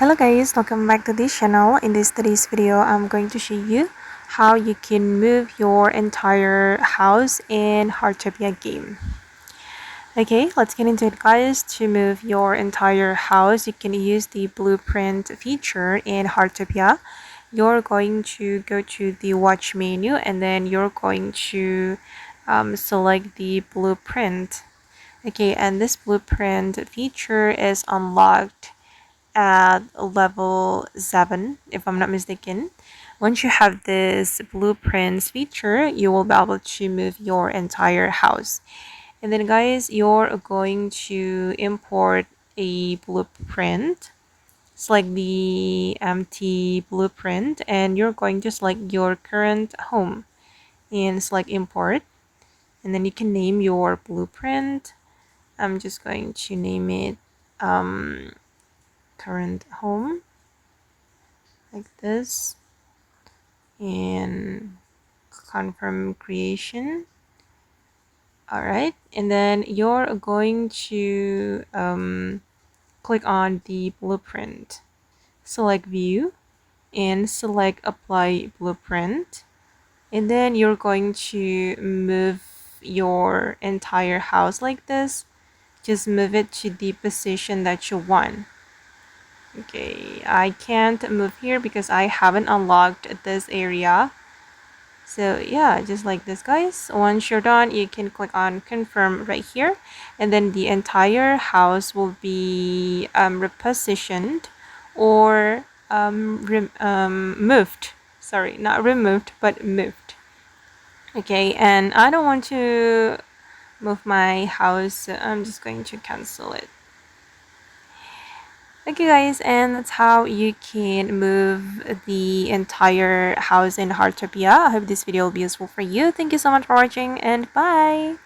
Hello guys, welcome back to this channel. In today's video, I'm going to show you how you can move your entire house in Heartopia game. Okay, let's get into it guys. To move your entire house, you can use the blueprint feature in Heartopia. You're going to go to the watch menu and then you're going to select the blueprint. Okay, and this blueprint feature is unlocked at level 7 if I'm not mistaken. Once you have this blueprints feature, you will be able to move your entire house. And then guys, you're going to import a blueprint. Select the empty blueprint and you're going to select your current home and select import, and then you can name your blueprint. I'm just going to name it current home like this and confirm creation. All right, and then you're going to click on the blueprint, select view and select apply blueprint, and then you're going to move your entire house like this. Just move it to the position that you want. Okay, I can't move here because I haven't unlocked this area. So yeah, just like this guys. Once you're done, you can click on confirm right here, and then the entire house will be repositioned or moved. Sorry, not removed but moved. Okay, and I don't want to move my house, so I'm just going to cancel it. Okay guys, and that's how you can move the entire house in Heartopia. I hope this video will be useful for you. Thank you so much for watching and bye!